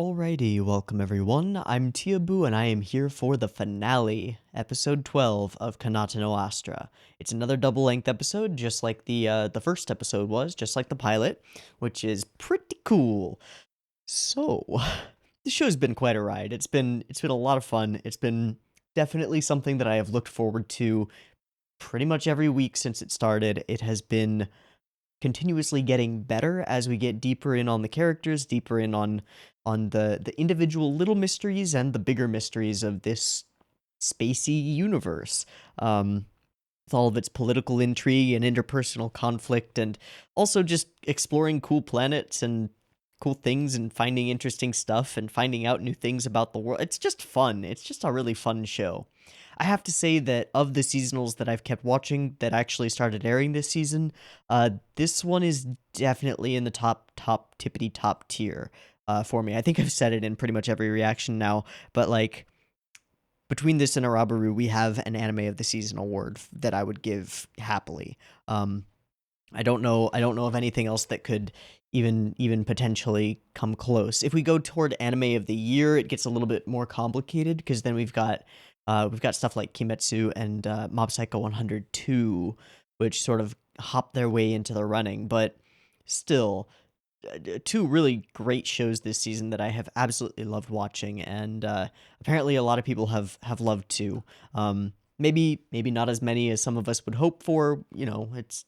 Alrighty, welcome everyone. I'm Teeaboo and I am here for the finale, episode 12 of Kanata no Astra. It's another double-length episode, just like the first episode was, just like the pilot, which is pretty cool. So, the show's been quite a ride. It's been a lot of fun. It's been definitely something that I have looked forward to pretty much every week since it started. It has been continuously getting better as we get deeper in on the characters, deeper in on the individual little mysteries and the bigger mysteries of this spacey universe. With all of its political intrigue and interpersonal conflict, and also just exploring cool planets and cool things and finding interesting stuff and finding out new things about the world. It's just fun. It's just a really fun show. I have to say that of the seasonals that I've kept watching that actually started airing this season, this one is definitely in the top tippity top tier for me. I think I've said it in pretty much every reaction now, but like between this and Araburu, we have an anime of the season award that I would give happily. I don't know of anything else that could even potentially come close. If we go toward anime of the year, it gets a little bit more complicated because then we've got stuff like Kimetsu and Mob Psycho 102, which sort of hop their way into the running, but still two really great shows this season that I have absolutely loved watching, and apparently a lot of people have loved too. Maybe not as many as some of us would hope for. You know, it's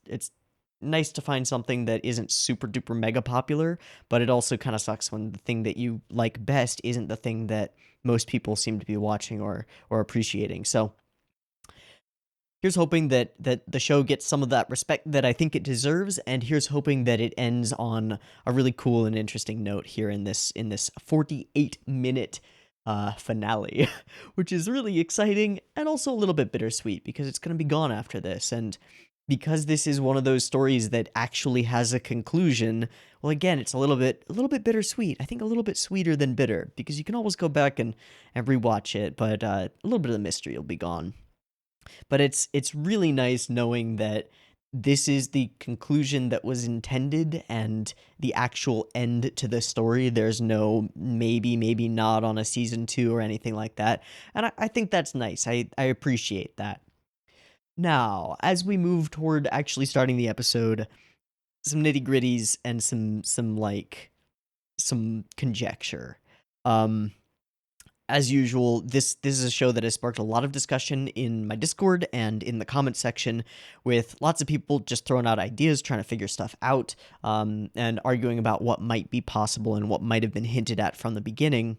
nice to find something that isn't super duper mega popular, but it also kind of sucks when the thing that you like best isn't the thing that most people seem to be watching or appreciating. So here's hoping that the show gets some of that respect that I think it deserves, and here's hoping that it ends on a really cool and interesting note here in this 48-minute finale, which is really exciting and also a little bit bittersweet because it's going to be gone after this, and because this is one of those stories that actually has a conclusion. Well, again, it's a little bit bittersweet. I think a little bit sweeter than bitter, because you can always go back and rewatch it, but a little bit of the mystery will be gone. But it's really nice knowing that this is the conclusion that was intended and the actual end to the story. There's no maybe not on a season 2 or anything like that. And I think that's nice. I appreciate that. Now, as we move toward actually starting the episode, some nitty-gritties and some conjecture. Um as usual, this is a show that has sparked a lot of discussion in my Discord and in the comment section, with lots of people just throwing out ideas, trying to figure stuff out, and arguing about what might be possible and what might have been hinted at from the beginning.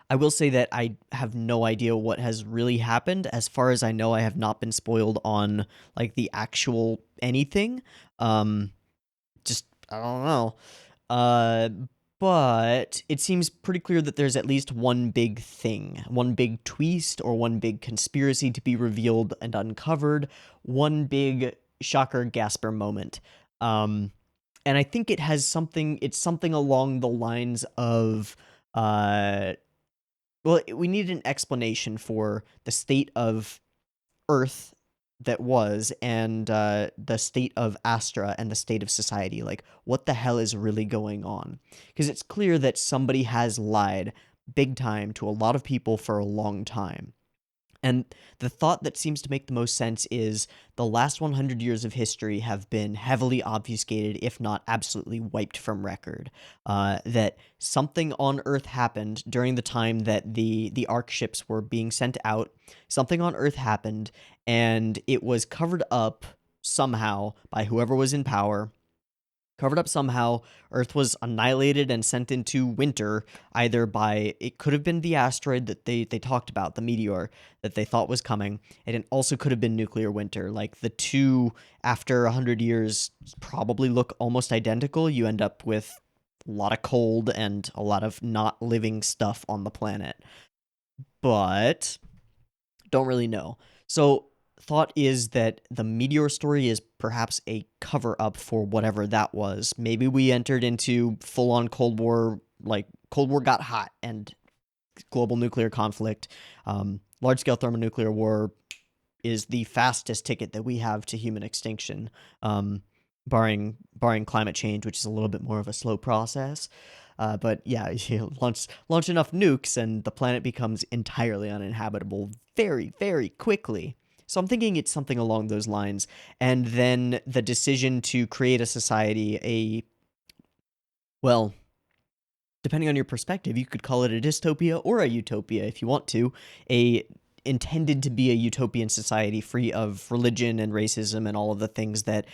I will say that I have no idea what has really happened. As far as I know, I have not been spoiled on like the actual anything. Just I don't know. Uh but it seems pretty clear that there's at least one big thing, one big twist, or one big conspiracy to be revealed and uncovered, one big shocker gasper moment. And I think it's something along the lines of uh well, we need an explanation for the state of Earth that was, and the state of Astra and the state of society. Like, what the hell is really going on? Because it's clear that somebody has lied big time to a lot of people for a long time. And the thought that seems to make the most sense is the last 100 years of history have been heavily obfuscated, if not absolutely wiped from record. That something on Earth happened during the time that the Ark ships were being sent out. Something on Earth happened, and it was covered up somehow by whoever was in power. Covered up somehow, Earth was annihilated and sent into winter, either by, it could have been the asteroid that they talked about, the meteor that they thought was coming, and it also could have been nuclear winter. Like, the two, after 100 years, probably look almost identical. You end up with a lot of cold and a lot of not living stuff on the planet. But don't really know. So thought is that the meteor story is perhaps a cover up for whatever that was. Maybe we entered into full on Cold War, like Cold War got hot and global nuclear conflict. Large scale thermonuclear war is the fastest ticket that we have to human extinction, barring climate change, which is a little bit more of a slow process. But yeah, you launch enough nukes and the planet becomes entirely uninhabitable very, very quickly. So I'm thinking it's something along those lines. And then the decision to create a society, well, depending on your perspective, you could call it a dystopia or a utopia if you want to, a intended to be a utopian society free of religion and racism and all of the things that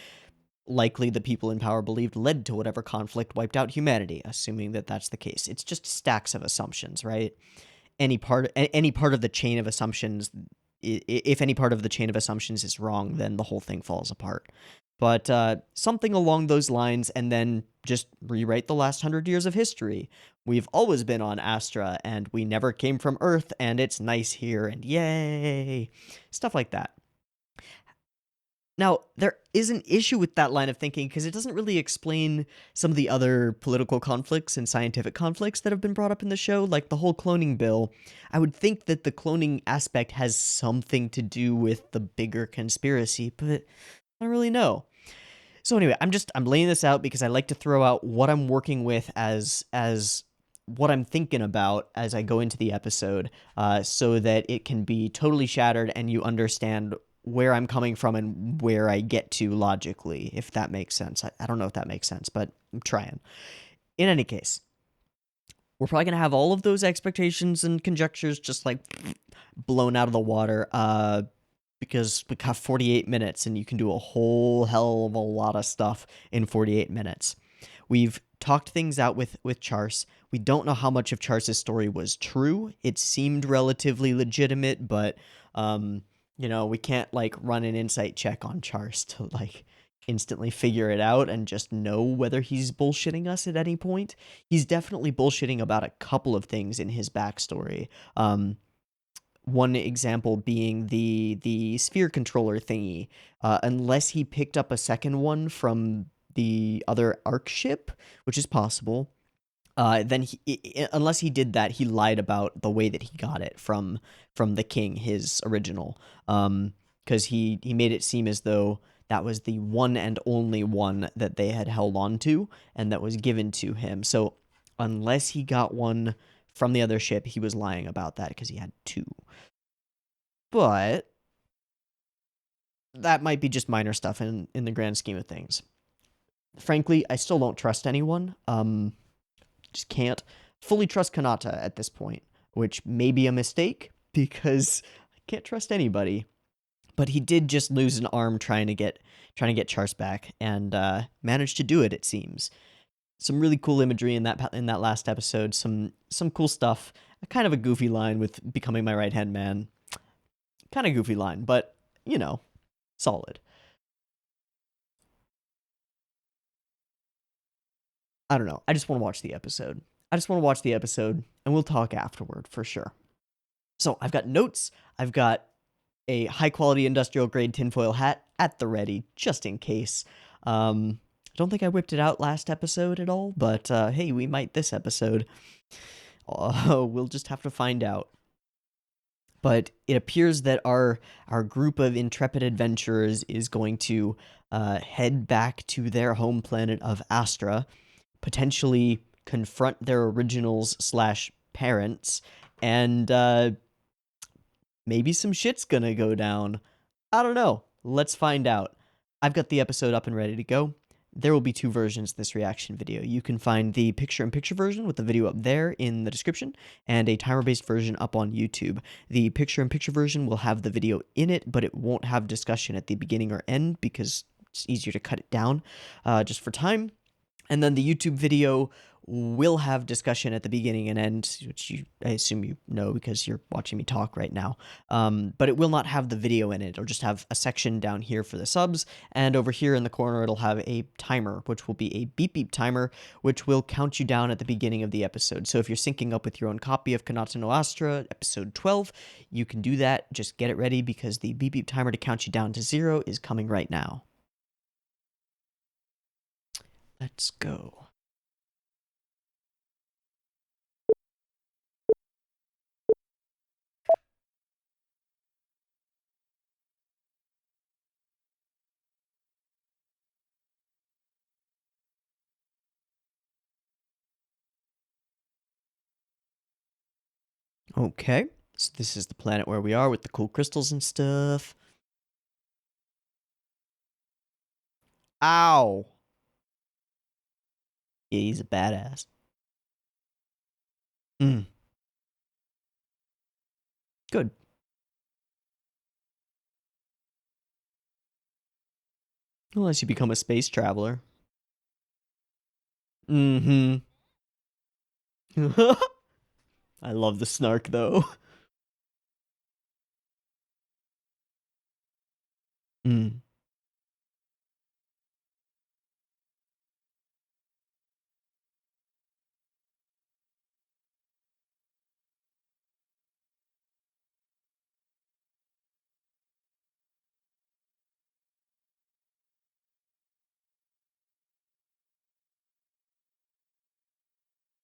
likely the people in power believed led to whatever conflict wiped out humanity, assuming that that's the case. It's just stacks of assumptions, right? Any part of the chain of assumptions, if any part of the chain of assumptions is wrong, then the whole thing falls apart. But something along those lines, and then just rewrite the last 100 years of history. We've always been on Astra, and we never came from Earth, and it's nice here, and yay! Stuff like that. Now, there is an issue with that line of thinking because it doesn't really explain some of the other political conflicts and scientific conflicts that have been brought up in the show, like the whole cloning bill. I would think that the cloning aspect has something to do with the bigger conspiracy, but I don't really know. So anyway, I'm laying this out because I like to throw out what I'm working with as what I'm thinking about as I go into the episode, so that it can be totally shattered and you understand where I'm coming from and where I get to logically, if that makes sense. I don't know if that makes sense, but I'm trying. In any case, we're probably gonna have all of those expectations and conjectures just like blown out of the water. Because we got 48 minutes and you can do a whole hell of a lot of stuff in 48 minutes. We've talked things out with Charse. We don't know how much of Charse's story was true. It seemed relatively legitimate, but, we can't, run an insight check on Charse to, instantly figure it out and just know whether he's bullshitting us at any point. He's definitely bullshitting about a couple of things in his backstory. One example being the sphere controller thingy. Unless he picked up a second one from the other Ark ship, which is possible, then unless he did that, he lied about the way that he got it from the king, his original. Because he made it seem as though that was the one and only one that they had held on to and that was given to him. So unless he got one from the other ship, he was lying about that because he had two. But that might be just minor stuff in the grand scheme of things. Frankly, I still don't trust anyone. Just can't fully trust Kanata at this point, which may be a mistake because I can't trust anybody. But he did just lose an arm trying to get Charse back, and managed to do it. It seems some really cool imagery in that last episode. Some cool stuff. Kind of a goofy line with becoming my right hand man. Kind of goofy line, but, solid. I don't know. I just want to watch the episode. And we'll talk afterward for sure. So I've got notes. I've got a high-quality industrial-grade tinfoil hat at the ready, just in case. I don't think I whipped it out last episode at all, but hey, we might this episode. We'll just have to find out. But it appears that our group of intrepid adventurers is going to head back to their home planet of Astra, potentially confront their originals/parents, and maybe some shit's gonna go down. I don't know. Let's find out. I've got the episode up and ready to go. There will be two versions of this reaction video. You can find the picture-in-picture version with the video up there in the description, and a timer-based version up on YouTube. The picture-in-picture version will have the video in it, but it won't have discussion at the beginning or end because it's easier to cut it down just for time. And then the YouTube video will have discussion at the beginning and end, which I assume you know because you're watching me talk right now. But it will not have the video in it. It'll just have a section down here for the subs, and over here in the corner it'll have a timer, which will be a beep beep timer, which will count you down at the beginning of the episode. So if you're syncing up with your own copy of Kanata no Astra, episode 12, you can do that. Just get it ready because the beep beep timer to count you down to 0 is coming right now. Let's go. Okay. So this is the planet where we are with the cool crystals and stuff. Ow. Yeah, he's a badass. Good. Unless you become a space traveler. Mm-hmm. I love the snark, though. Mm.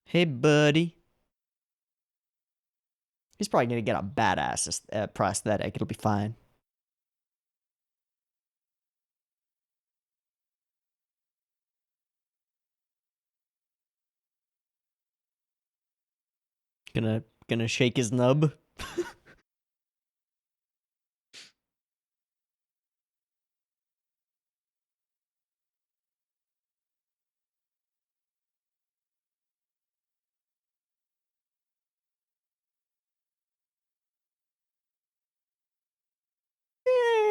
Hey, buddy. He's probably gonna get a badass prosthetic. It'll be fine. Gonna shake his nub.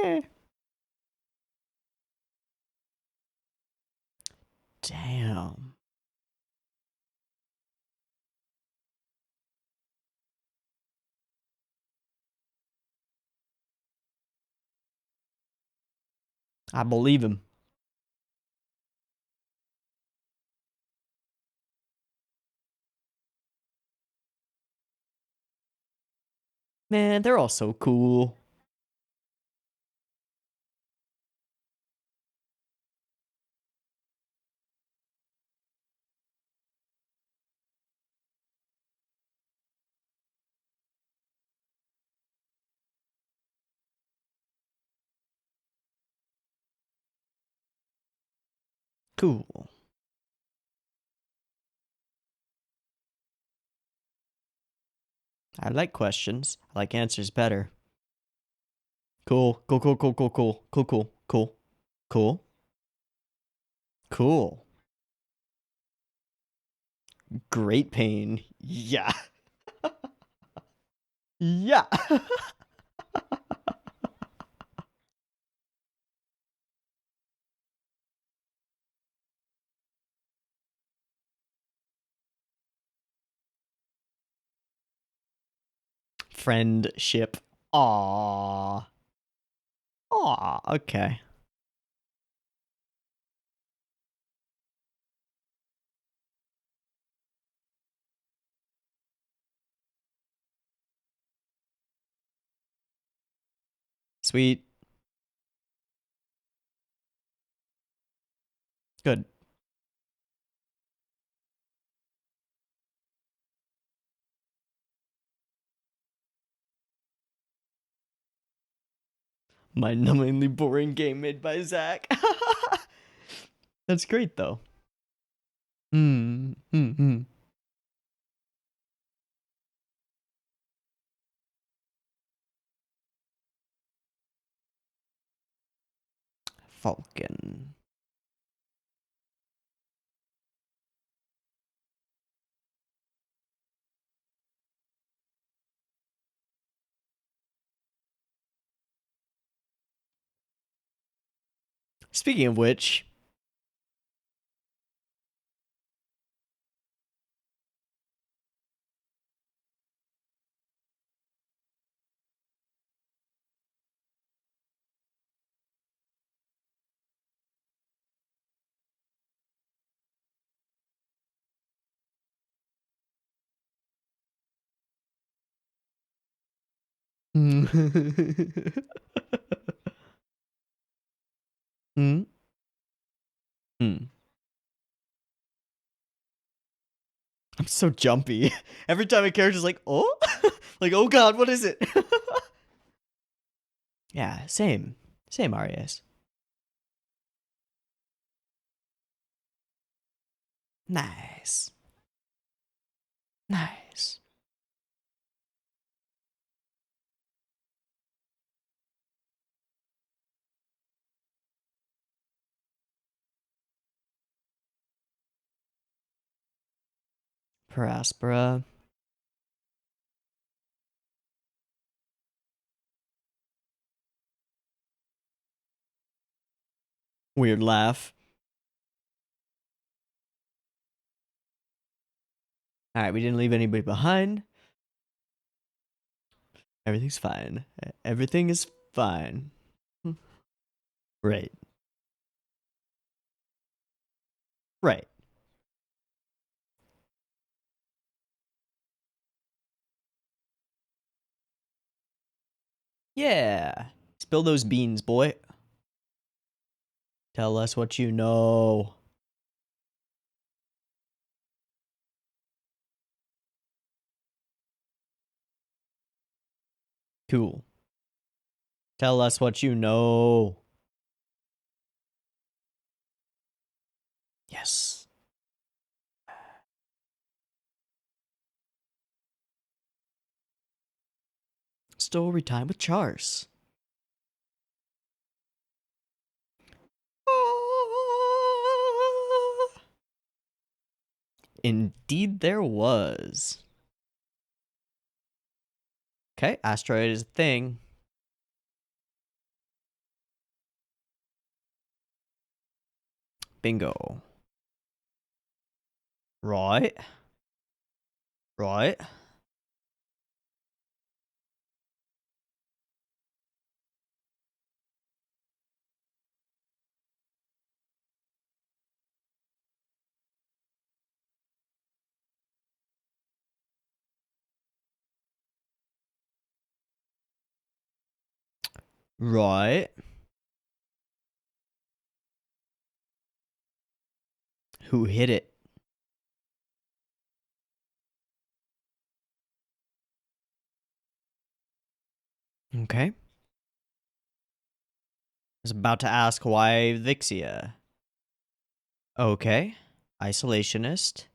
Eh. Damn. I believe him. Man, they're all so cool. Cool. I like questions. I like answers better. Cool. Cool, cool, cool, cool, cool. Cool, cool, cool. Cool. Cool. Great pain. Yeah. Yeah. Friendship. Aww. Aww. Okay. Sweet. Good. Mind-numbingly boring game made by Zach. That's great, though. Hmm. Hmm. Falcon. Speaking of which, hmm. Hmm. Hmm. I'm so jumpy. Every time a character's like, oh, like, oh god, what is it? Yeah, same. Same Arias. Nice. Nice. Per Aspera. Weird laugh. Alright, we didn't leave anybody behind. Everything's fine. Everything is fine. Right. Right. Yeah. Spill those beans, boy. Tell us what you know. Cool. Tell us what you know. Yes. Story time with Chars. Indeed there was. Okay, asteroid is a thing. Bingo. Right. Right. Right. Who hit it? Okay. I was about to ask why Vixia. Okay. Isolationist.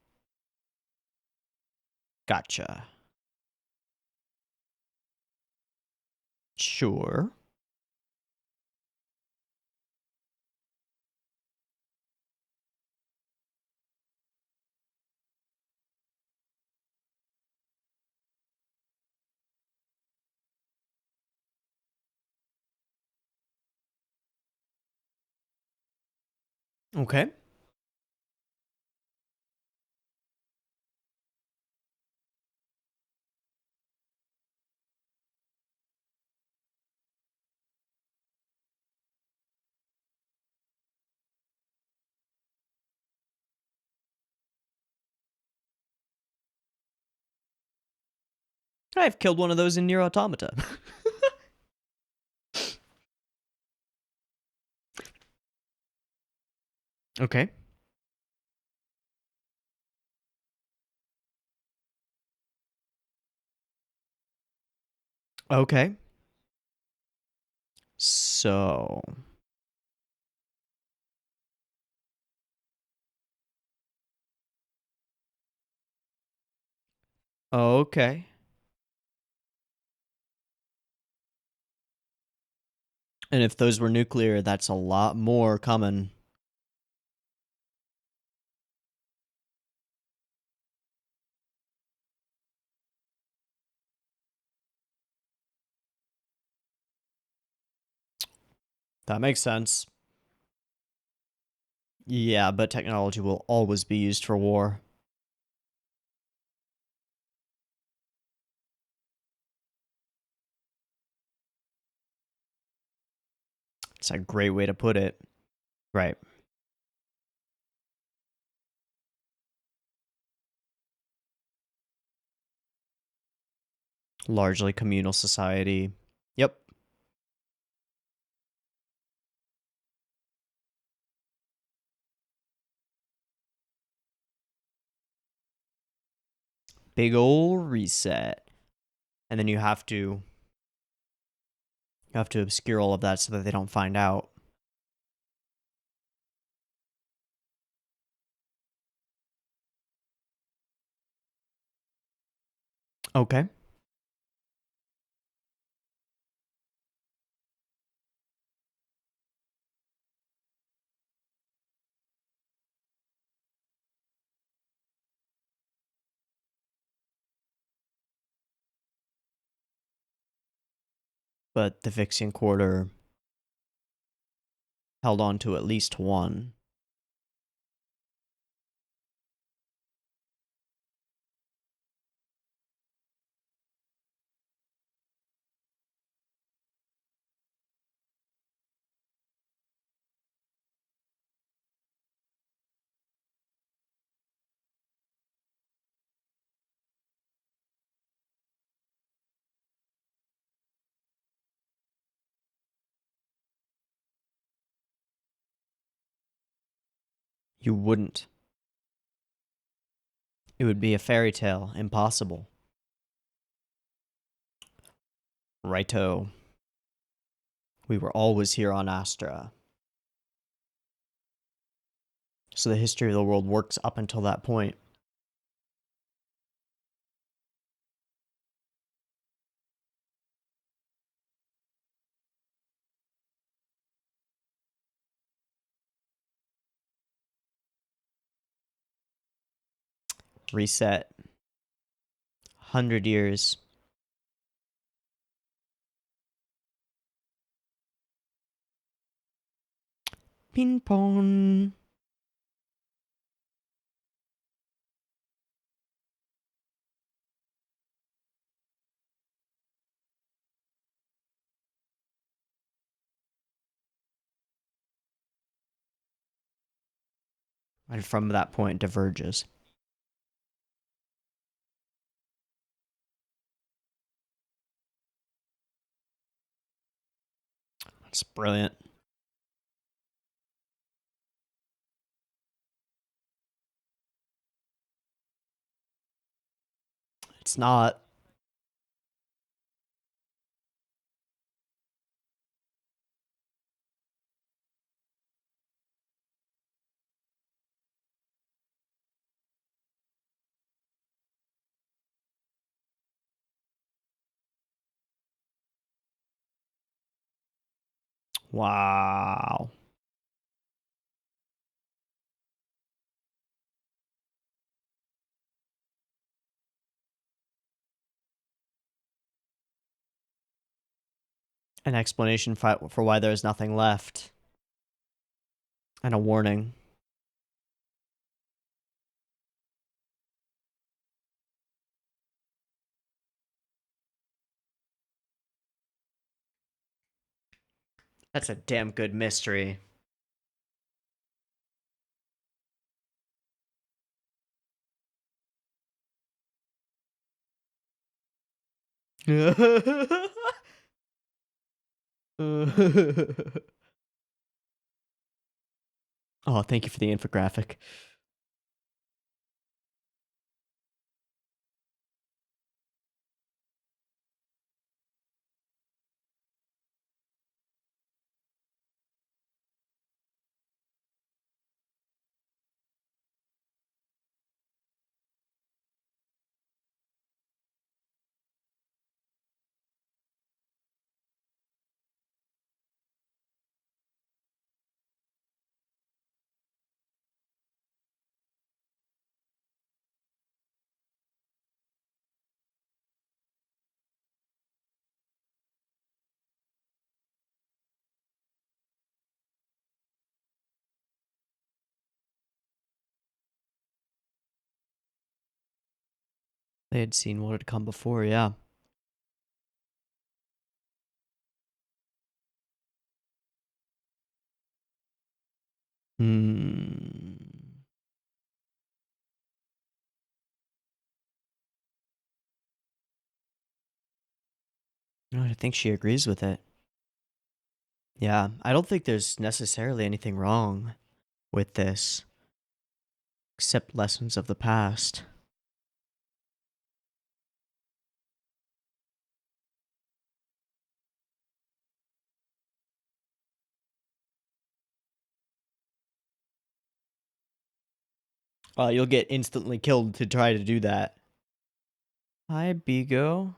Gotcha. Sure. Okay. I've killed one of those in Nier Automata. Okay. Okay. So. Okay. And if those were nuclear, that's a lot more coming. That makes sense. Yeah, but technology will always be used for war. It's a great way to put it. Right. Largely communal society. Yep. Big ol' reset. And then you have to obscure all of that so that they don't find out. Okay. but the Vixen Quarter held on to at least one. You wouldn't. It would be a fairy tale. Impossible. Righto. We were always here on Astra. So the history of the world works up until that point. Reset. 100 years. Ping pong. And from that point diverges. That's brilliant. It's not. Wow. An explanation for why there's nothing left. And a warning. That's a damn good mystery. Oh, thank you for the infographic. They had seen what had come before, yeah. Hmm. No, I think she agrees with it. Yeah, I don't think there's necessarily anything wrong with this, except lessons of the past. You'll get instantly killed to try to do that. Hi, Bigo.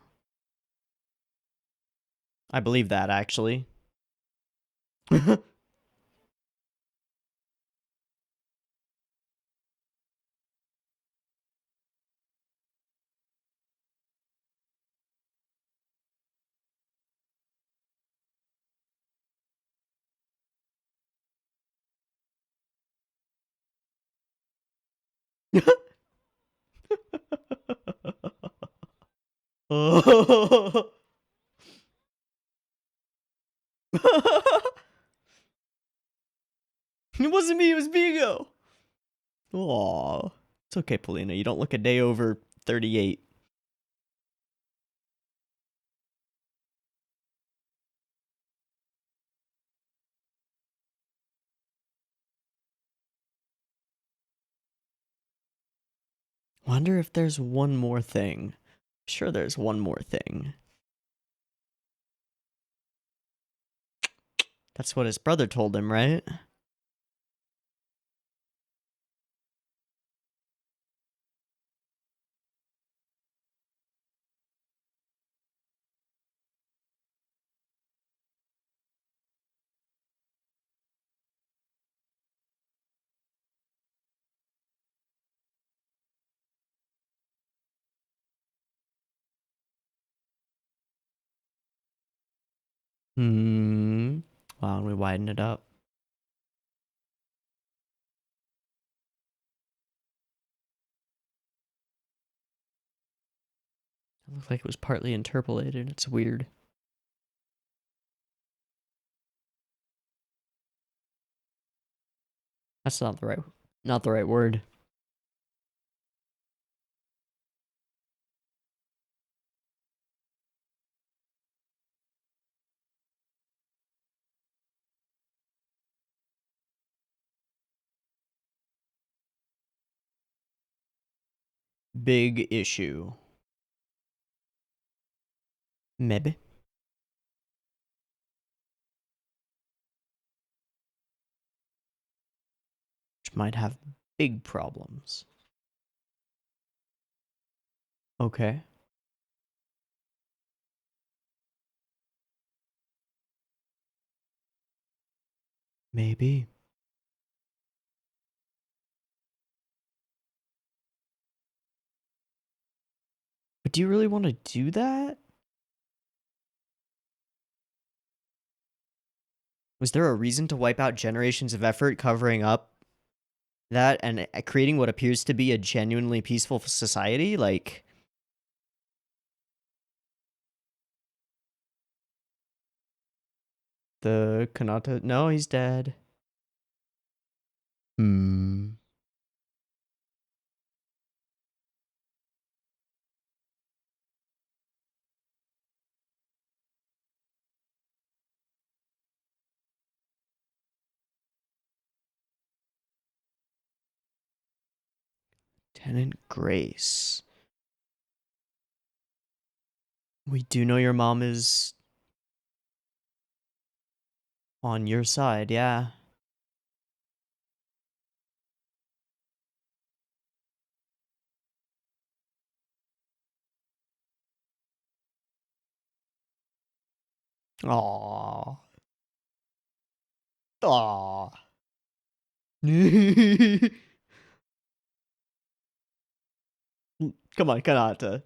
I believe that, actually. Oh. It wasn't me, it was Vigo. Aw. It's okay, Polina. You don't look a day over 38. Wonder if there's one more thing. Sure, there's one more thing. That's what his brother told him, right? Hmm. Wow, and we widen it up. It looked like it was partly interpolated. It's weird. That's not the right word. Big issue. Maybe. Which might have big problems. Okay. Maybe. But do you really want to do that? Was there a reason to wipe out generations of effort covering up that and creating what appears to be a genuinely peaceful society? Like, the Kanata? No, he's dead. Hmm. Tenant Grace. We do know your mom is on your side, yeah. Aww. Aww. Come on, Kanata.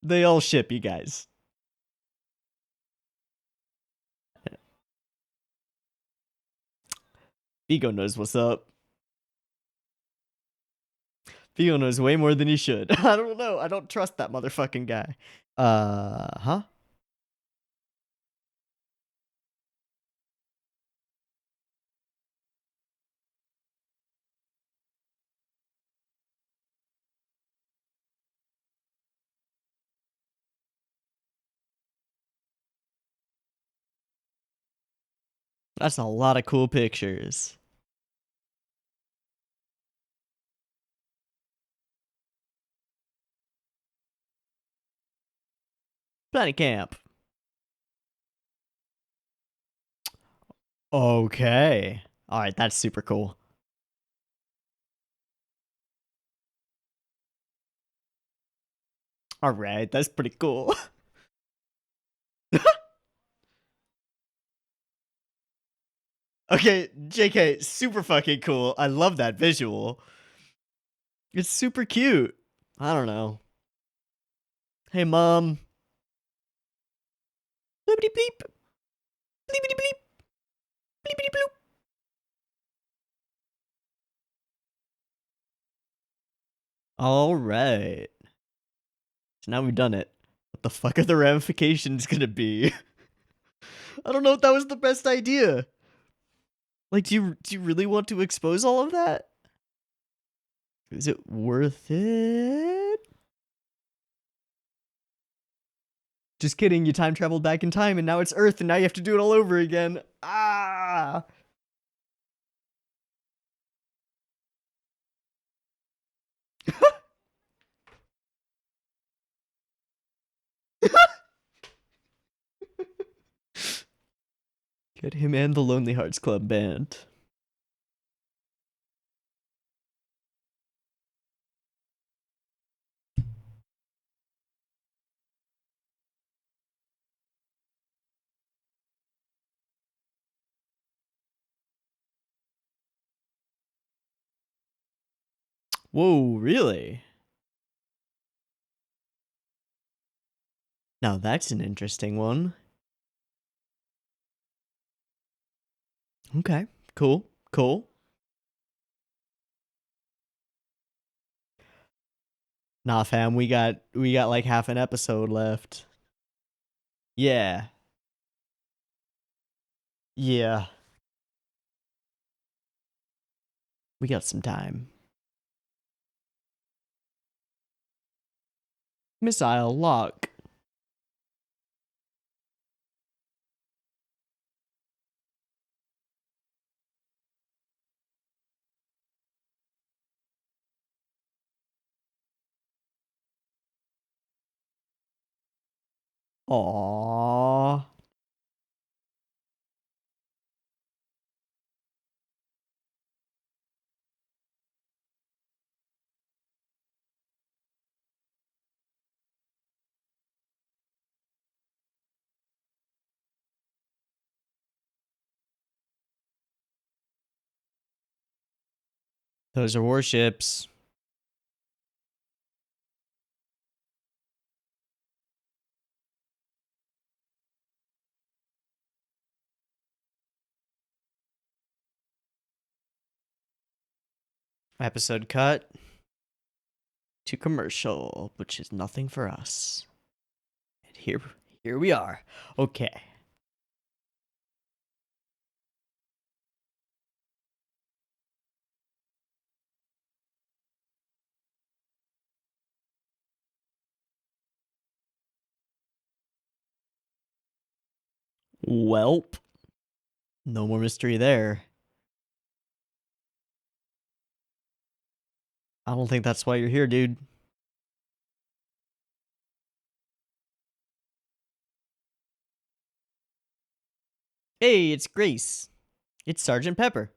They all ship you guys. Vigo knows what's up. Vigo knows way more than he should. I don't know. I don't trust that motherfucking guy. Huh? That's a lot of cool pictures. Planet Camp. Okay. Alright, that's super cool. Alright, that's pretty cool. Okay, JK, super fucking cool. I love that visual. It's super cute. I don't know. Hey, mom. Blippity bleep. Bleepity bleep. Bleepity bloop. All right. So now we've done it. What the fuck are the ramifications gonna be? I don't know if that was the best idea. Like, do you really want to expose all of that? Is it worth it? Just kidding, you time traveled back in time and now it's Earth and now you have to do it all over again. Ah! Get him and the Lonely Hearts Club band. Whoa, really? Now that's an interesting one. Okay, cool, cool. Nah, fam, we got like half an episode left. Yeah. Yeah. We got some time. Missile lock. Aww. Those are warships. Episode cut to commercial, which is nothing for us. And here we are. Okay. Welp. No more mystery there. I don't think that's why you're here, dude. Hey, it's Grace. It's Sergeant Pepper.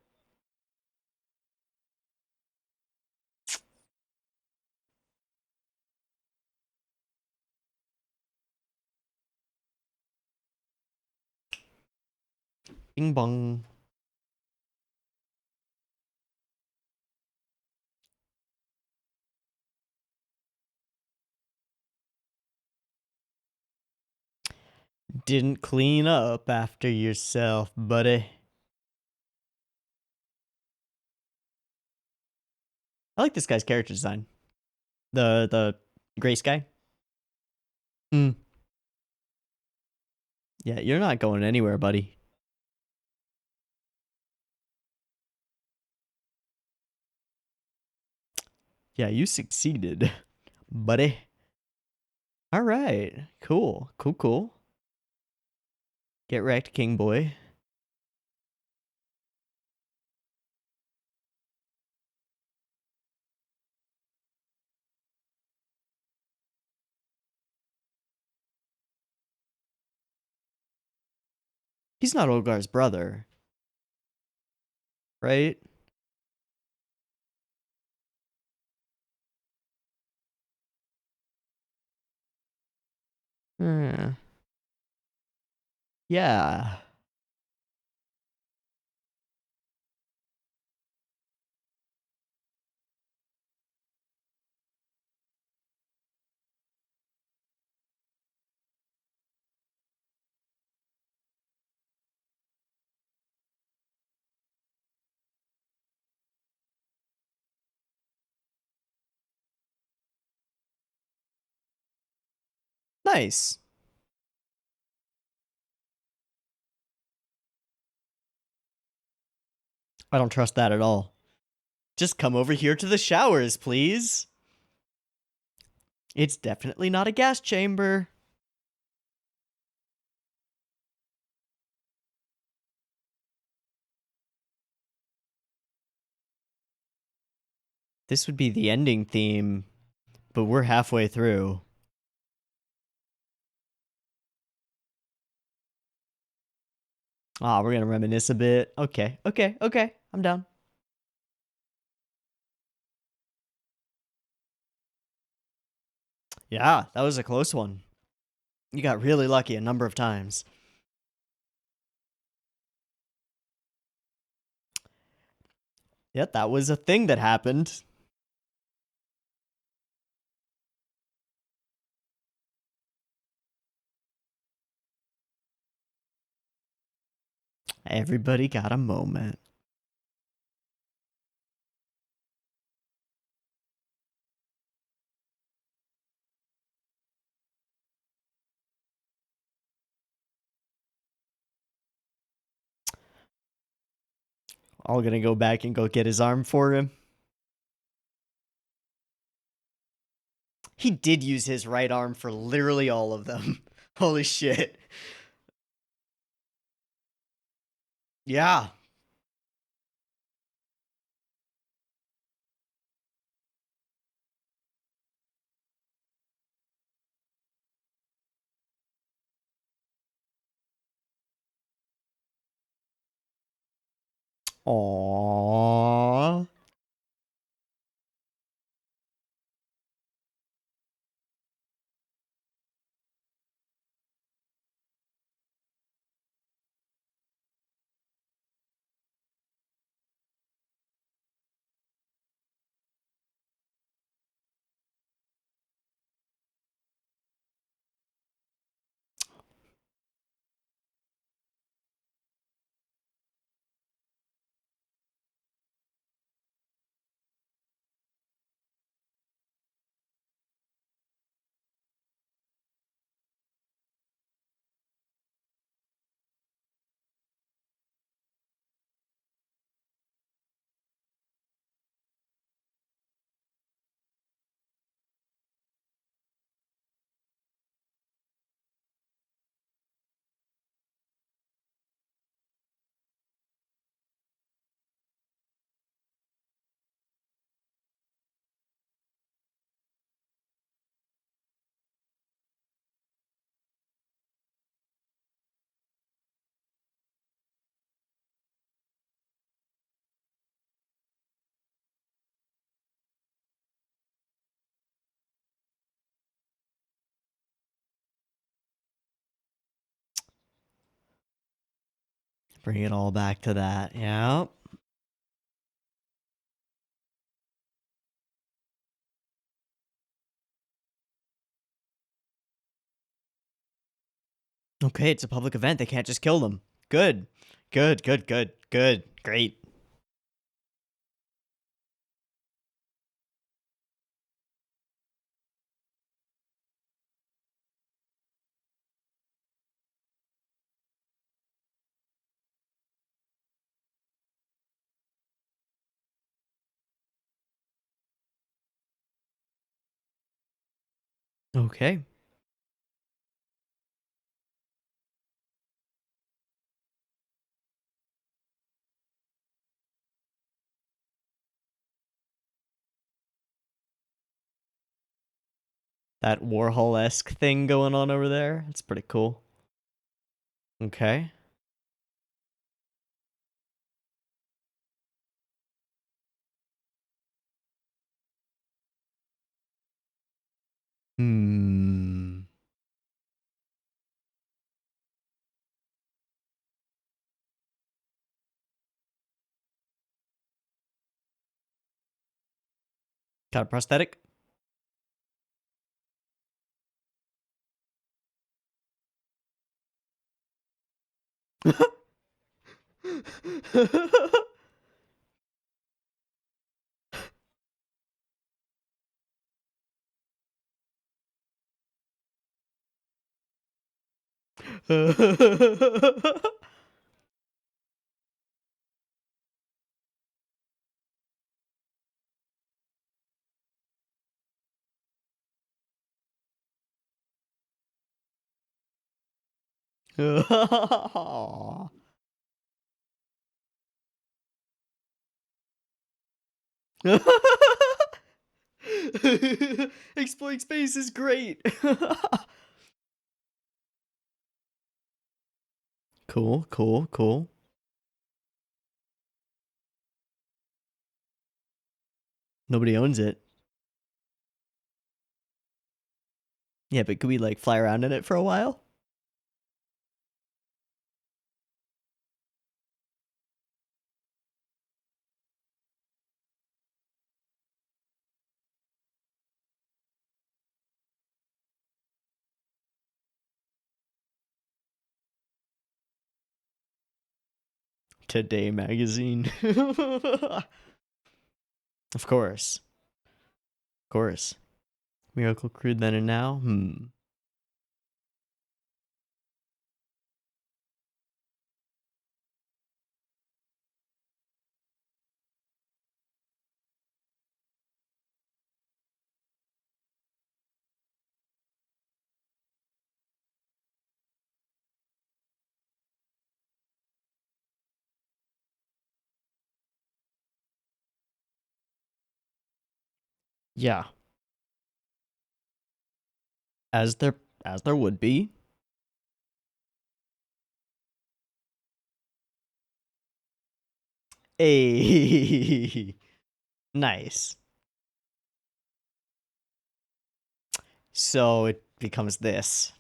Bing bong. Didn't clean up after yourself, buddy. I like this guy's character design. The Grace guy. Hmm. Yeah, you're not going anywhere, buddy. Yeah, you succeeded, buddy. All right. Cool. Cool, cool. Get wrecked, King Boy. He's not Olgar's brother, right? Hmm. Yeah. Nice. I don't trust that at all. Just come over here to the showers, please. It's definitely not a gas chamber. This would be the ending theme, but we're halfway through. Ah, we're gonna reminisce a bit. Okay, okay, okay. I'm down. Yeah, that was a close one. You got really lucky a number of times. Yep, that was a thing that happened. Everybody got a moment. All gonna go back and go get his arm for him. He did use his right arm for literally all of them. Holy shit. Yeah. Aww. Bring it all back to that. Yeah. Okay, it's a public event. They can't just kill them. Good. Good, good, good, good. Great. Okay. That Warhol-esque thing going on over there. It's pretty cool. Okay. Hmm. Got a prosthetic? Exploring space is great. Cool, cool, cool. Nobody owns it. Yeah, but could we like fly around in it for a while? Today magazine. Of course. Of course. Miracle Crude then and now? Yeah. As there would be. Hey. Nice. So it becomes this.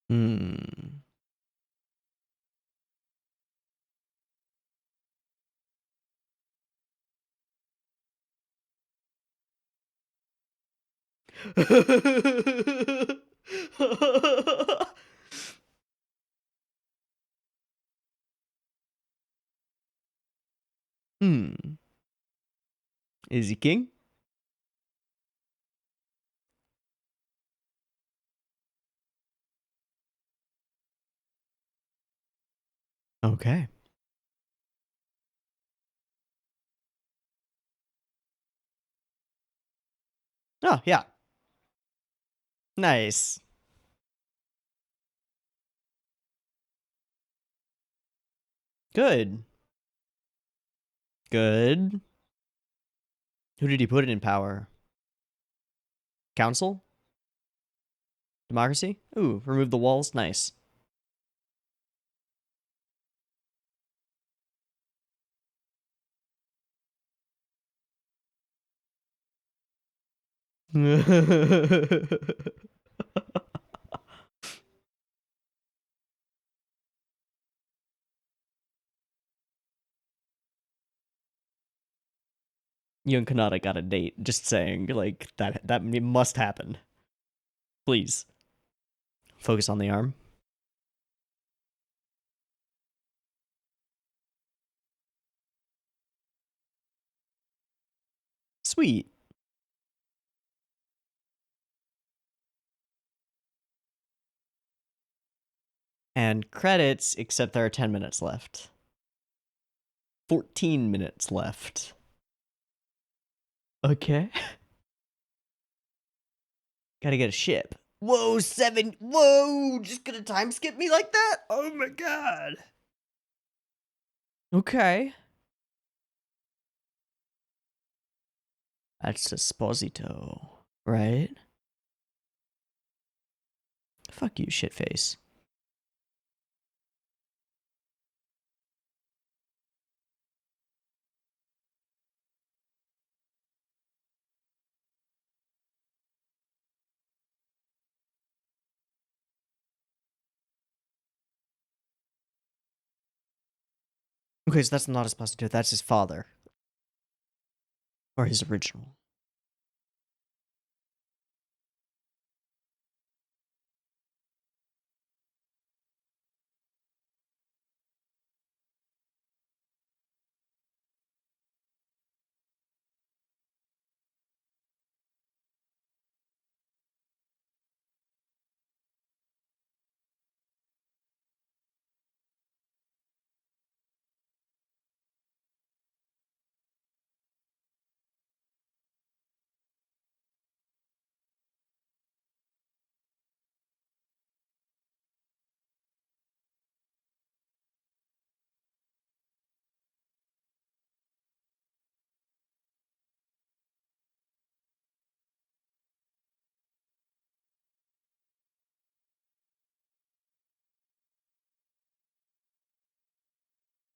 Hmm. Hmm. Is he king? Okay. Oh, yeah. Nice. Good. Good. Who did he put it in power? Council? Democracy? Ooh, remove the walls. Nice. You and Kanata got a date. Just saying, like that must happen. Please focus on the arm. Sweet. And credits, except there are 10 minutes left. 14 minutes left. Okay. Gotta get a ship. Whoa, 7. Whoa, just gonna time skip me like that? Oh my god. Okay. That's Esposito, right? Fuck you, shitface. Okay, so that's not Esposito, that's his father. Or his original.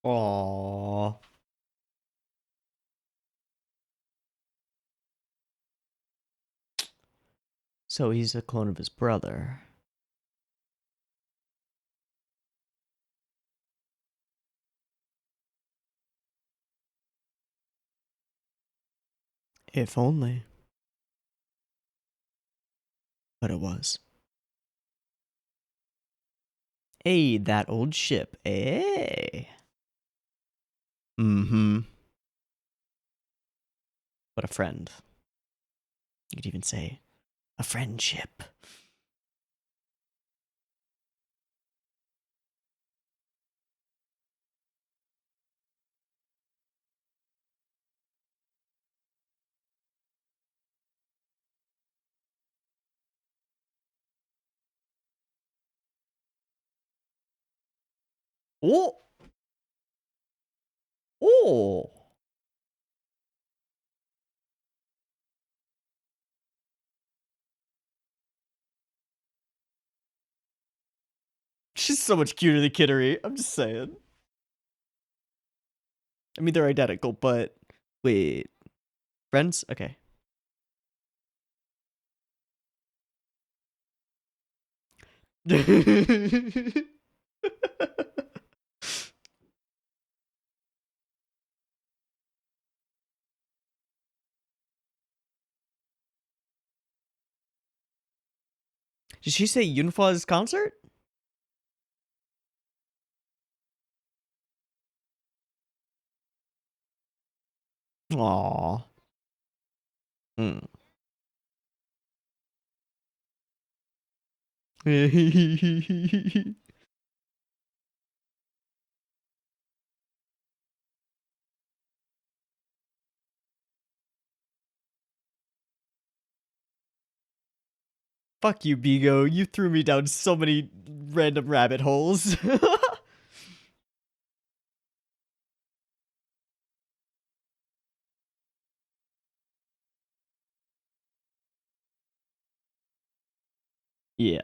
Aww. So he's a clone of his brother. If only. But it was. Hey, that old ship. Hey. Mm-hmm. But a friend. You could even say a friendship. Oh! Oh! She's so much cuter than Kittery. I'm just saying. I mean, they're identical, but... Wait. Friends? Okay. Did she say Yunfa's concert? Aww. Hmm. Fuck you, Bigo. You threw me down so many random rabbit holes. Yeah.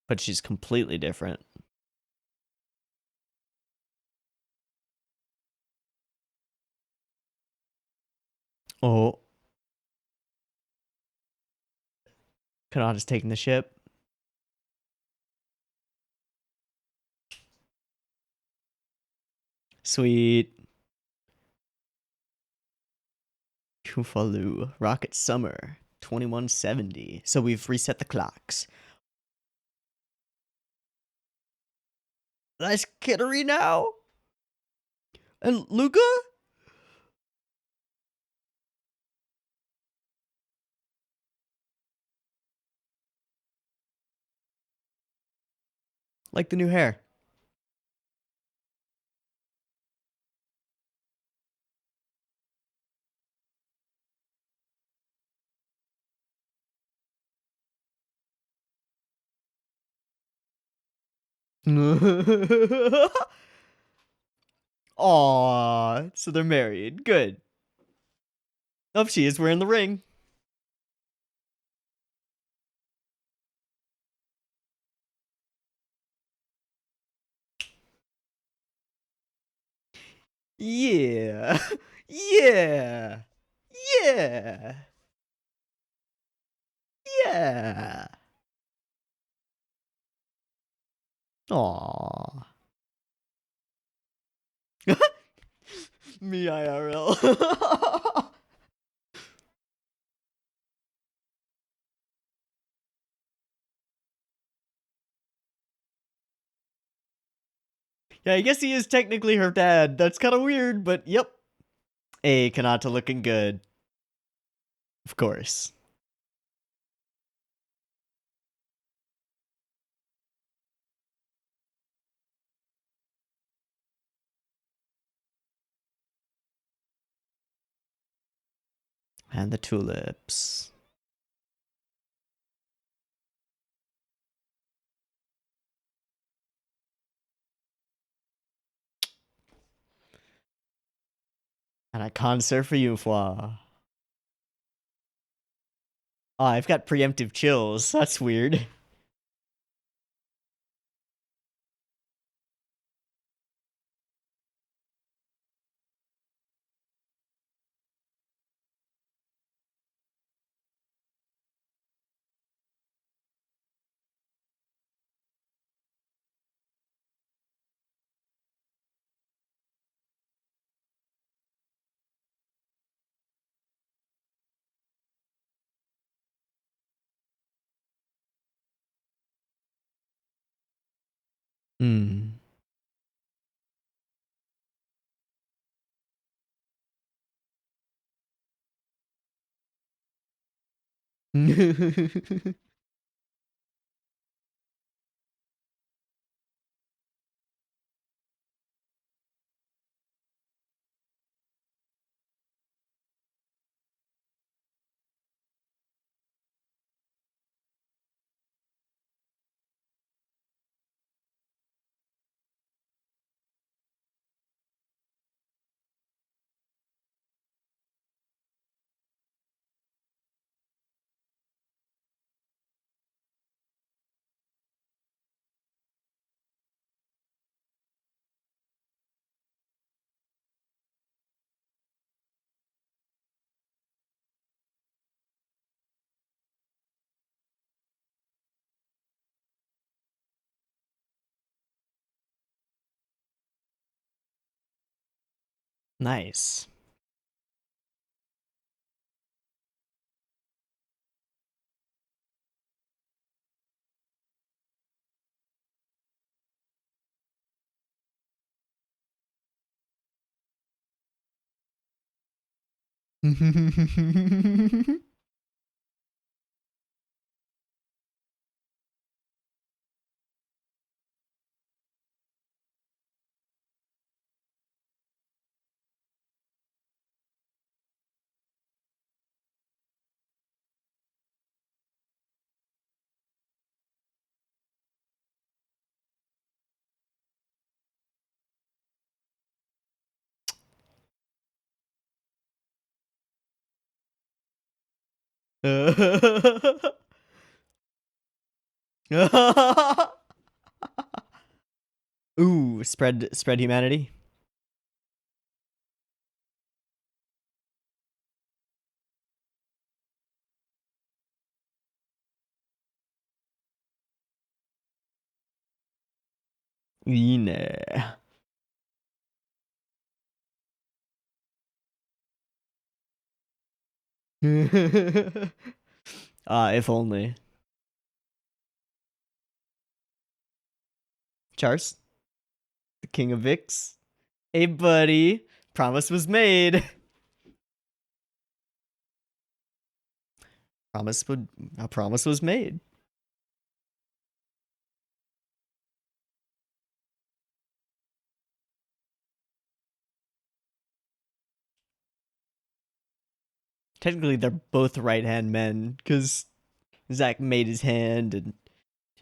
But she's completely different. Oh. Kanata's taking the ship. Sweet. Kufalu. Rocket Summer. 2170. So we've reset the clocks. That's Kittery now? And Luca? Like the new hair. Aww. So they're married. Good. Oh, she is wearing the ring. Yeah. Yeah. Yeah. Yeah. Aww. Me IRL. Yeah, I guess he is technically her dad. That's kind of weird, but yep. Hey, Kanata looking good. Of course. And the tulips. And a concert for you, Fwa. Oh, I've got preemptive chills. That's weird. Mm. Nice. Ooh, spread humanity. Yeah. If only. Chars, the king of Vix. Hey, buddy. Promise was made. A promise was made. Technically, they're both right hand men because Zach made his hand and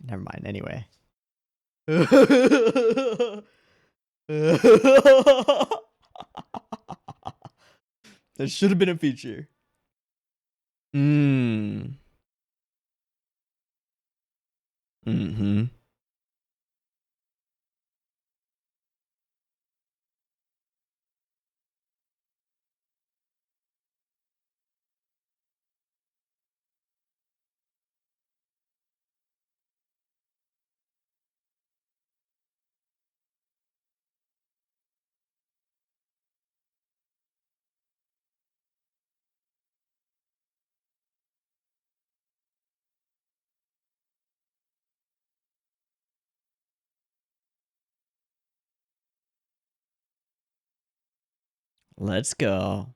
never mind. Anyway, that should have been a feature. Mm. Hmm. Let's go.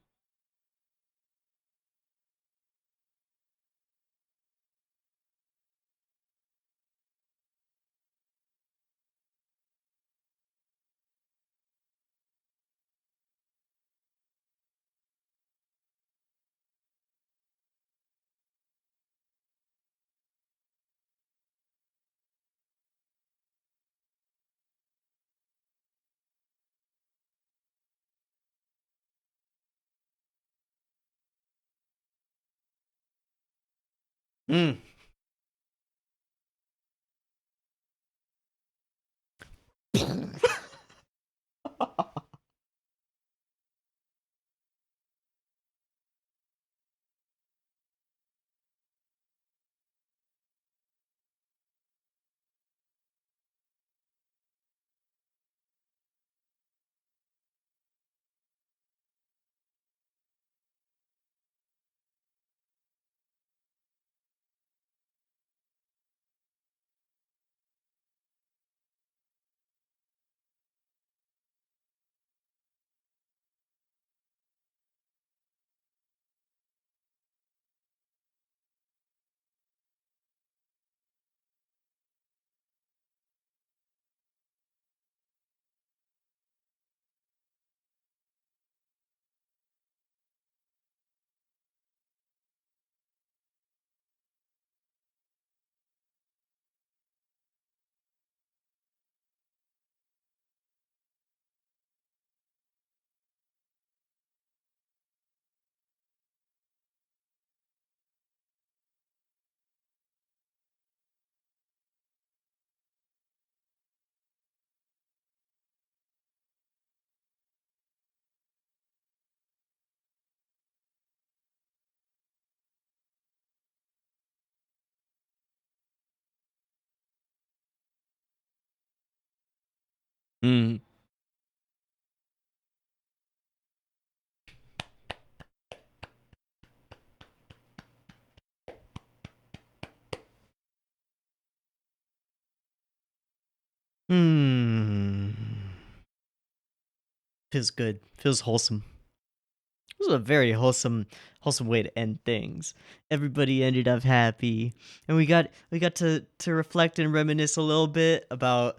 Mm. Mm. Hmm. Feels good. Feels wholesome. It was a very wholesome way to end things. Everybody ended up happy, and we got to reflect and reminisce a little bit about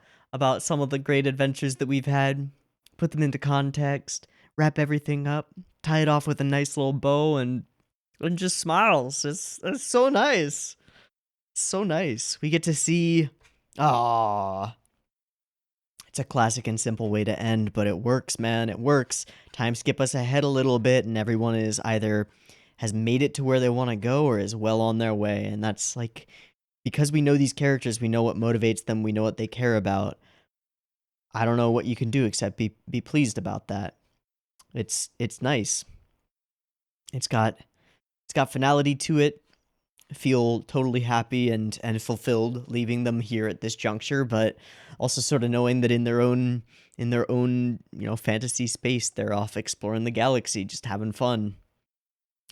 some of the great adventures that we've had, put them into context, wrap everything up, tie it off with a nice little bow, and just smiles. It's so nice. So nice. We get to see. Ah, it's a classic and simple way to end, but it works, man. It works. Time skip us ahead a little bit, and everyone is either has made it to where they want to go or is well on their way. And that's like, because we know these characters, we know what motivates them, we know what they care about. I don't know what you can do except be pleased about that. It's nice. It's got finality to it. Feel totally happy and fulfilled leaving them here at this juncture, but also sort of knowing that in their own fantasy space, they're off exploring the galaxy, just having fun.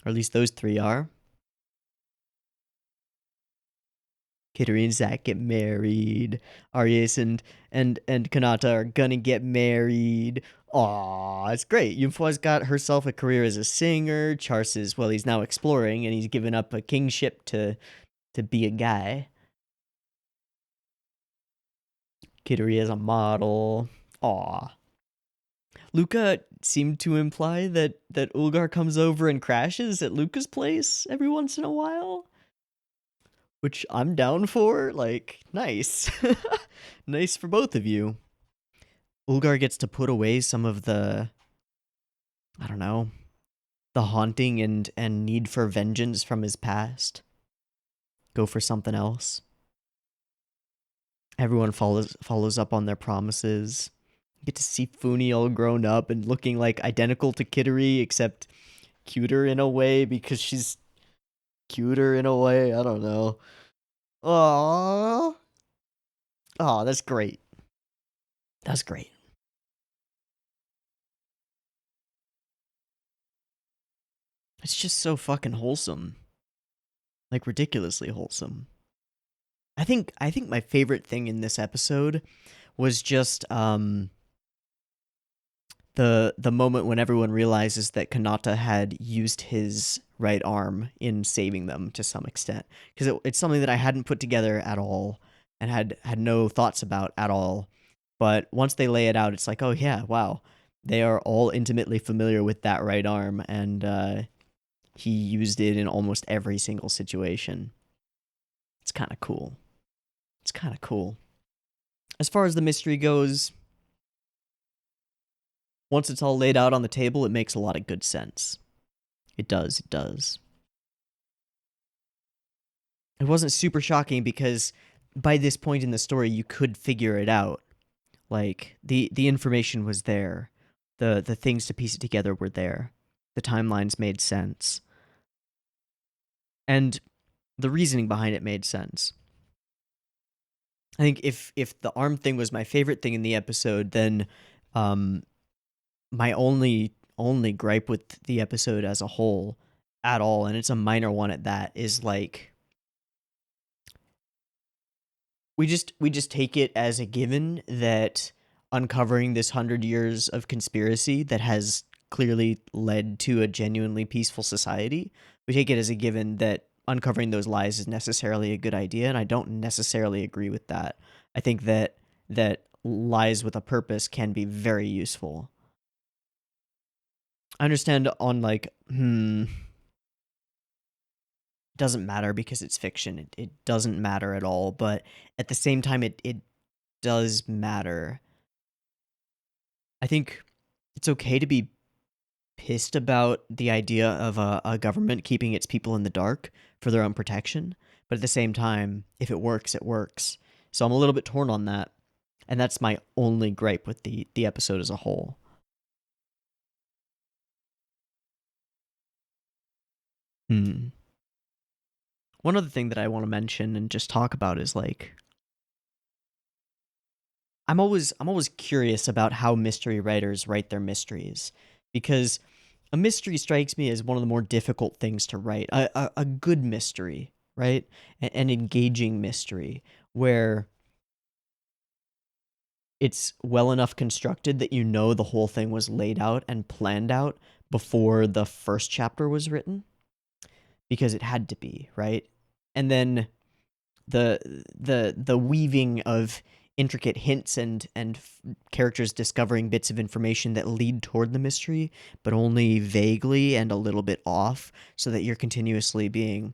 Or at least those three are. Kittery and Zack get married. Arias and Kanata are gonna get married. Aw, it's great. Yunfua's got herself a career as a singer. Char's is, well, he's now exploring and he's given up a kingship to be a guy. Kittery as a model. Aw. Luca seemed to imply that Ulgar comes over and crashes at Luca's place every once in a while, which I'm down for. Like, nice. Nice for both of you. Ulgar gets to put away some of the, I don't know, the haunting and need for vengeance from his past. Go for something else. Everyone follows up on their promises. Get to see Funi all grown up and looking like identical to Kittery, except cuter in a way because she's cuter in a way. I don't know. Aww. Oh, that's great. That's great. It's just so fucking wholesome. Like ridiculously wholesome. I think my favorite thing in this episode was just the moment when everyone realizes that Kanata had used his right arm in saving them to some extent, because it's something that I hadn't put together at all and had no thoughts about at all. But once they lay it out, it's like, oh yeah, wow, they are all intimately familiar with that right arm, and he used it in almost every single situation. It's kind of cool. It's kind of cool. As far as the mystery goes, once it's all laid out on the table, it makes a lot of good sense. It does, it does. It wasn't super shocking because by this point in the story, you could figure it out. Like, the information was there. The things to piece it together were there. The timelines made sense. And the reasoning behind it made sense. I think if the arm thing was my favorite thing in the episode, then my only gripe with the episode as a whole at all, and it's a minor one at that, is like we just take it as a given that uncovering this 100 years of conspiracy that has clearly led to a genuinely peaceful society, we take it as a given that uncovering those lies is necessarily a good idea, and I don't necessarily agree with that. I think that lies with a purpose can be very useful. I understand on like, doesn't matter because it's fiction. It doesn't matter at all, but at the same time it does matter. I think it's okay to be pissed about the idea of a government keeping its people in the dark for their own protection, but at the same time, if it works, it works. So I'm a little bit torn on that, and that's my only gripe with the episode as a whole. Hmm. One other thing that I want to mention and just talk about is like, I'm always curious about how mystery writers write their mysteries, because a mystery strikes me as one of the more difficult things to write. A good mystery, right? An engaging mystery where it's well enough constructed that you know the whole thing was laid out and planned out before the first chapter was written, because it had to be, right? And then the weaving of intricate hints and characters discovering bits of information that lead toward the mystery, but only vaguely and a little bit off, so that you're continuously being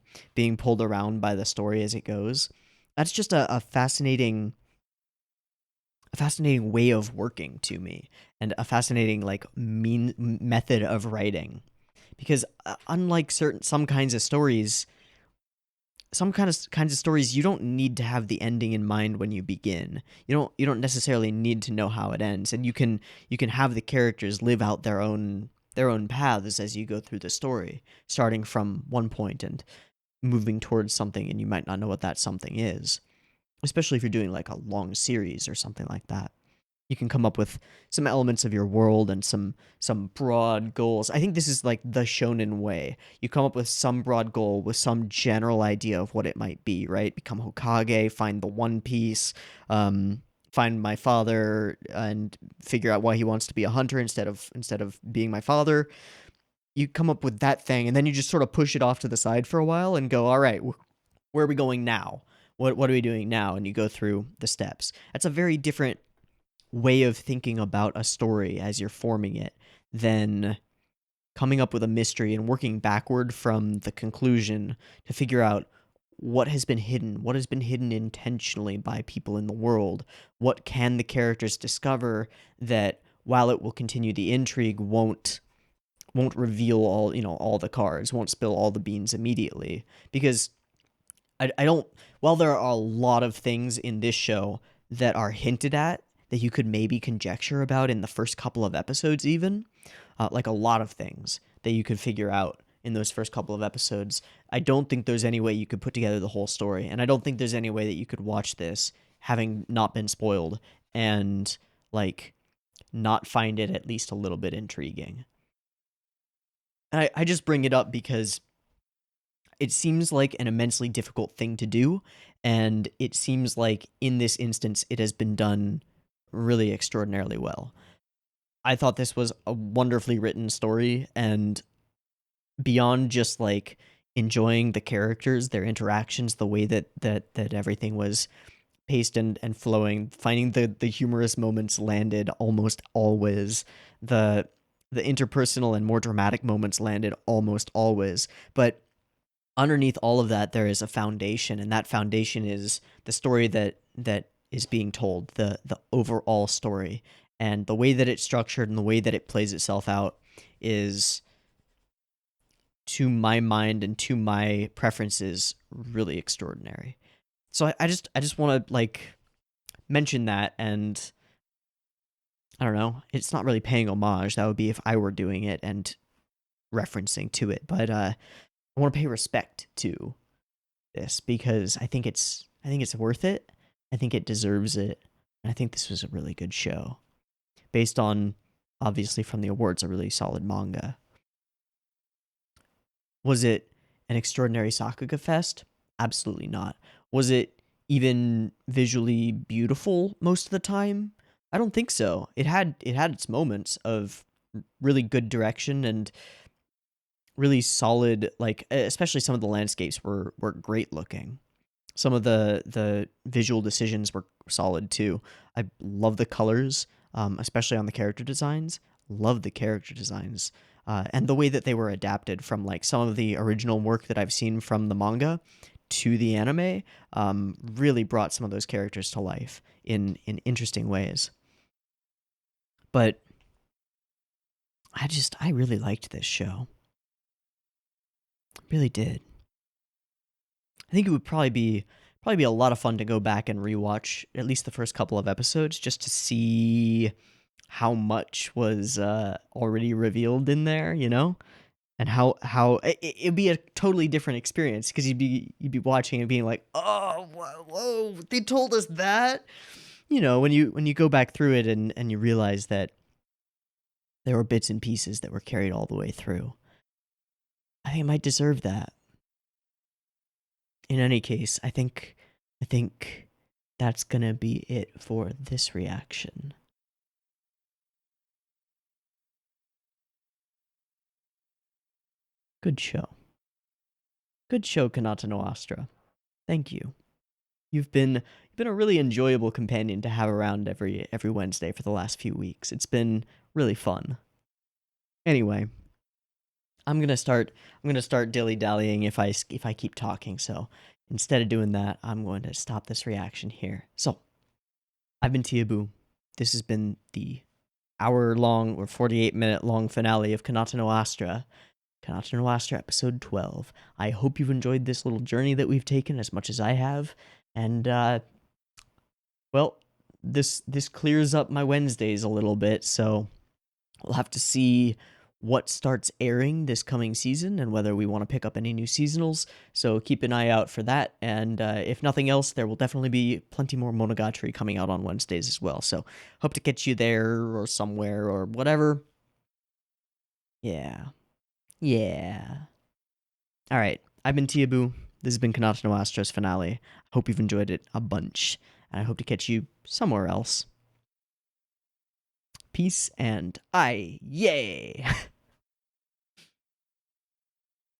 pulled around by the story as it goes. That's just a fascinating way of working to me, and a fascinating like mean method of writing, because unlike some kinds of stories, kinds of stories, you don't need to have the ending in mind when you begin. You don't necessarily need to know how it ends, and you can have the characters live out their own paths as you go through the story, starting from one point and moving towards something, and you might not know what that something is, especially if you're doing like a long series or something like that. You can come up with some elements of your world and some broad goals. I think this is like the shonen way. You come up with some broad goal with some general idea of what it might be, right? Become Hokage, find the One Piece, find my father, and figure out why he wants to be a hunter instead of being my father. You come up with that thing, and then you just sort of push it off to the side for a while and go, all right, where are we going now? What are we doing now? And you go through the steps. That's a very different way of thinking about a story as you're forming it than coming up with a mystery and working backward from the conclusion to figure out what has been hidden intentionally by people in the world. What can the characters discover that, while it will continue the intrigue, won't reveal all the cards, won't spill all the beans immediately. Because I don't, while there are a lot of things in this show that are hinted at that you could maybe conjecture about in the first couple of episodes, even, like a lot of things that you could figure out in those first couple of episodes, I don't think there's any way you could put together the whole story. And I don't think there's any way that you could watch this having not been spoiled and, like, not find it at least a little bit intriguing. And I just bring it up because it seems like an immensely difficult thing to do, and it seems like in this instance it has been done really extraordinarily well. I thought this was a wonderfully written story, and beyond just like enjoying the characters, their interactions, the way that everything was paced and flowing, finding the humorous moments landed almost always, the interpersonal and more dramatic moments landed almost always, but underneath all of that there is a foundation, and that foundation is the story that is being told, the overall story, and the way that it's structured and the way that it plays itself out is, to my mind and to my preferences, really extraordinary. So I just want to like mention that, and I don't know, it's not really paying homage. That would be if I were doing it and referencing to it, but I want to pay respect to this because I think it's worth it. I think it deserves it. And I think this was a really good show, based on, obviously from the awards, a really solid manga. Was it an extraordinary Sakuga fest? Absolutely not. Was it even visually beautiful most of the time? I don't think so. It had its moments of really good direction and really solid, like, especially some of the landscapes were great looking. Some of the visual decisions were solid too. I love the colors, especially on the character designs. Love the character designs, and the way that they were adapted from like some of the original work that I've seen from the manga to the anime. Really brought some of those characters to life in interesting ways. But I really liked this show. Really did. I think it would probably be a lot of fun to go back and rewatch at least the first couple of episodes just to see how much was already revealed in there, and how it'd be a totally different experience because you'd be watching and being like, oh, whoa, they told us that. when you go back through it and you realize that there were bits and pieces that were carried all the way through, I think it might deserve that. In any case, I think that's gonna be it for this reaction. Good show. Good show, Kanata no Astra. Thank you. You've been a really enjoyable companion to have around every Wednesday for the last few weeks. It's been really fun. Anyway, I'm gonna start dilly-dallying if I keep talking, so instead of doing that, I'm going to stop this reaction here. So, I've been Teeaboo. This has been the hour-long or 48-minute-long finale of Kanata no Astra. Kanata no Astra episode 12. I hope you've enjoyed this little journey that we've taken as much as I have, and well, this clears up my Wednesdays a little bit, so we'll have to see what starts airing this coming season and whether we want to pick up any new seasonals, so keep an eye out for that, and if nothing else, there will definitely be plenty more Monogatari coming out on Wednesdays as well, so hope to catch you there or somewhere or whatever. Yeah. Alright, I've been Teeaboo. This has been Kanata no Astra's finale. Hope you've enjoyed it a bunch, and I hope to catch you somewhere else. Peace and yay!